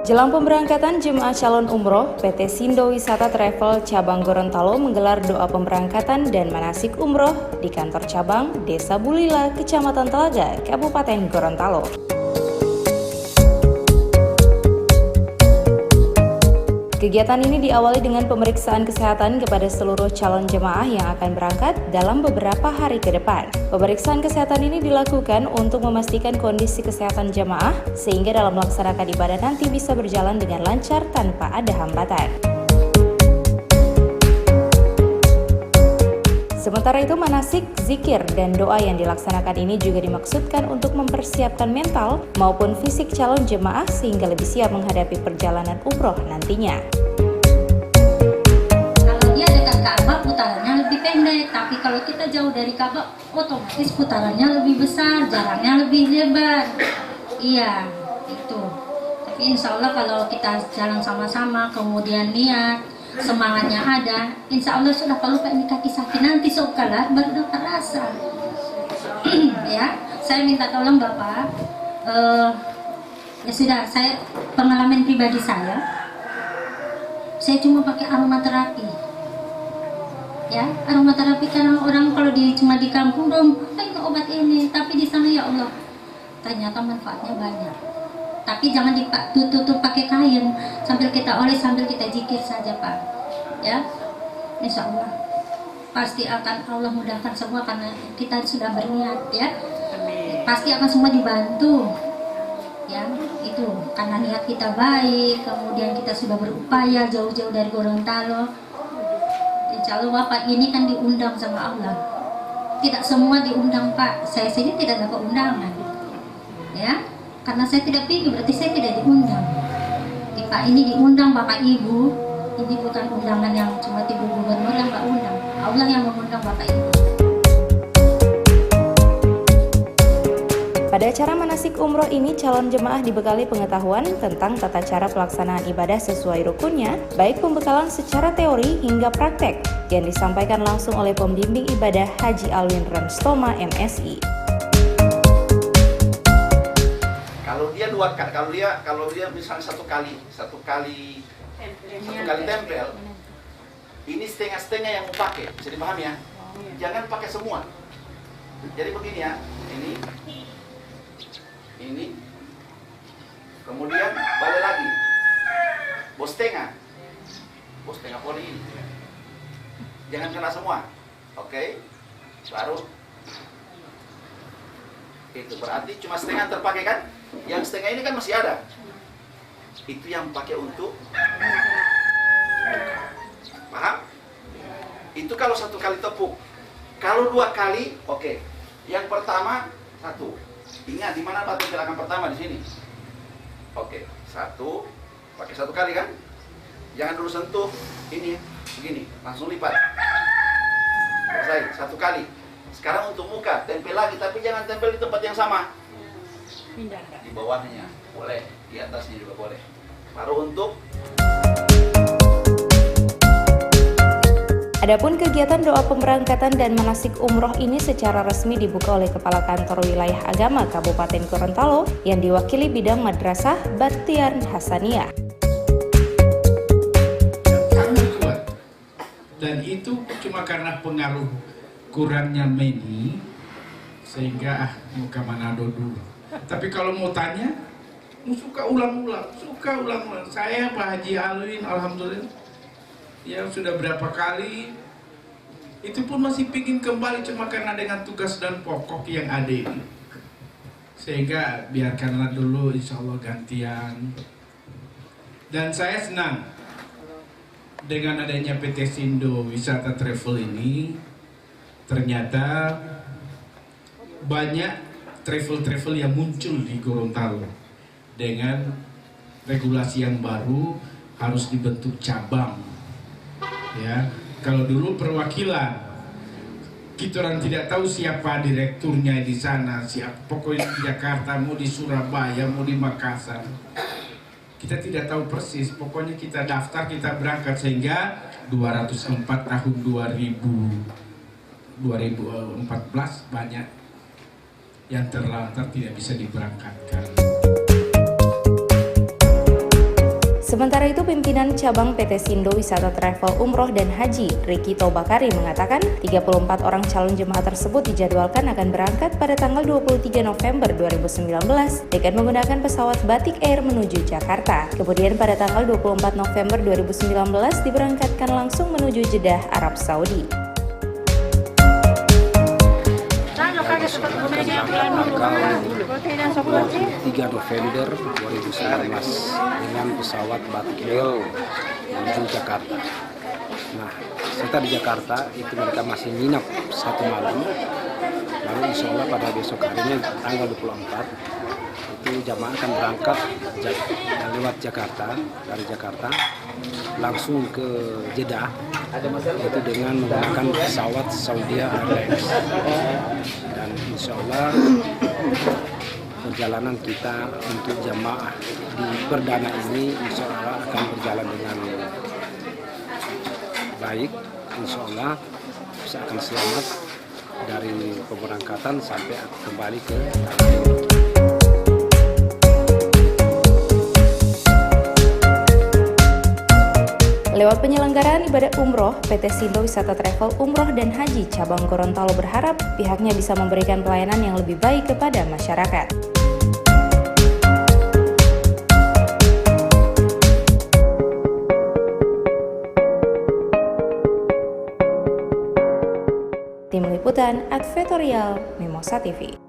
Jelang pemberangkatan jemaah calon umroh, PT Sindo Wisata Travel Cabang Gorontalo menggelar doa pemberangkatan dan manasik umroh di kantor cabang Desa Bulila, Kecamatan Telaga, Kabupaten Gorontalo. Kegiatan ini diawali dengan pemeriksaan kesehatan kepada seluruh calon jemaah yang akan berangkat dalam beberapa hari ke depan. Pemeriksaan kesehatan ini dilakukan untuk memastikan kondisi kesehatan jemaah sehingga dalam melaksanakan ibadah nanti bisa berjalan dengan lancar tanpa ada hambatan. Sementara itu, manasik, zikir, dan doa yang dilaksanakan ini juga dimaksudkan untuk mempersiapkan mental maupun fisik calon jemaah sehingga lebih siap menghadapi perjalanan umroh nantinya. Kalau dia dekat Ka'bah, putarannya lebih pendek, tapi kalau kita jauh dari Ka'bah, otomatis putarannya lebih besar, jaraknya lebih lebar. Iya, itu. Tapi insya Allah kalau kita jalan sama-sama, kemudian niat, semangatnya ada, insya Allah sudah. Kalau lupa ini kaki sakit nanti sok kalah baru dapat rasa. Ya, saya minta tolong Bapak, ya sudah, saya pengalaman pribadi saya cuma pakai aromaterapi. Ya, aromaterapi karena orang kalau cuma di kampung dong, ini obat ini, tapi di sana ya Allah, ternyata manfaatnya banyak. Tapi jangan ditutup pakai kain sambil kita oles, sambil kita zikir saja Pak. Ya, insya Allah pasti akan Allah mudahkan semua karena kita sudah berniat ya. Pasti akan semua dibantu. Ya, itu karena niat kita baik, kemudian kita sudah berupaya jauh-jauh dari Gorontalo. Insya Allah Bapak ini kan diundang sama Allah. Tidak semua diundang Pak. Saya sendiri tidak dapat undangan. Ya. Karena saya tidak pergi, berarti saya tidak diundang. Pak ini diundang Bapak Ibu, ini bukan undangan yang cuma Ibu Gubernur yang Pak undang. Allah yang mengundang Bapak Ibu. Pada acara manasik umroh ini, calon jemaah dibekali pengetahuan tentang tata cara pelaksanaan ibadah sesuai rukunnya, baik pembekalan secara teori hingga praktek, yang disampaikan langsung oleh pembimbing ibadah Haji Alwin Renstoma MSI. Kalau dia misalnya satu kali tempel, ini setengah-setengah yang mau pakai, bisa dipahami ya? Jangan pakai semua. Jadi begini ya, ini, kemudian balik lagi, bos tengah poli ini, jangan kena semua, oke? Baru itu berarti cuma setengah terpakai kan? Yang setengah ini kan masih ada. Itu yang pakai untuk paham? Itu kalau satu kali tepuk. Kalau dua kali, oke. Yang pertama satu. Ingat di mana batu gerakan pertama di sini. Oke, satu. Pakai satu kali kan? Jangan dulu sentuh ini, begini, langsung lipat. Selesai, satu kali. Sekarang untuk muka, tempel lagi, tapi jangan tempel di tempat yang sama. Di bawahnya boleh, di atasnya juga boleh. Baru untuk Adapun kegiatan doa pemberangkatan dan manasik umroh ini secara resmi dibuka oleh Kepala Kantor Wilayah Agama Kabupaten Gorontalo yang diwakili bidang Madrasah Bakhtiar Hasaniyah. Sangat kuat. Dan itu cuma karena pengaruh kurangnya meni sehingga muka Manado dulu. Tapi kalau mau tanya, suka ulang-ulang. Saya Pak Haji Alwin, alhamdulillah, ya sudah berapa kali, itu pun masih pingin kembali cuma karena dengan tugas dan pokok yang ada ini. Sehingga biarkanlah dulu, insya Allah gantian. Dan saya senang dengan adanya PT Sindo Wisata Travel ini, ternyata banyak travel yang muncul di Gorontalo dengan regulasi yang baru harus dibentuk cabang. Ya, kalau dulu perwakilan kita orang tidak tahu siapa direkturnya di sana, pokoknya di Jakarta, mau di Surabaya, mau di Makassar. Kita tidak tahu persis, pokoknya kita daftar, kita berangkat sehingga 204 tahun 2014 banyak yang terlantar tidak bisa diberangkatkan. Sementara itu, pimpinan cabang PT Sindo Wisata Travel Umroh dan Haji, Riki Tobakari, mengatakan 34 orang calon jemaah tersebut dijadwalkan akan berangkat pada tanggal 23 November 2019 dengan menggunakan pesawat Batik Air menuju Jakarta. Kemudian pada tanggal 24 November 2019 diberangkatkan langsung menuju Jeddah, Arab Saudi. Tanggal 3 November 2019 dengan pesawat Batik Air menuju Jakarta. Nah, setelah di Jakarta itu mereka masih nginap 1 malam. Lalu insya Allah pada besok harinya tanggal 24 itu jamaah akan berangkat lewat Jakarta, dari Jakarta langsung ke Jeddah, itu dengan menggunakan pesawat Saudi Airlines. Dan insya Allah perjalanan kita untuk jamaah di perdana ini insya Allah akan berjalan dengan baik. Insya Allah bisa akan selamat dari pemberangkatan sampai kembali ke tanah air. Lewat penyelenggaraan ibadah umroh, PT Sindo Wisata Travel Umroh dan Haji cabang Gorontalo berharap pihaknya bisa memberikan pelayanan yang lebih baik kepada masyarakat. Tim Liputan Advertorial Mimosa TV.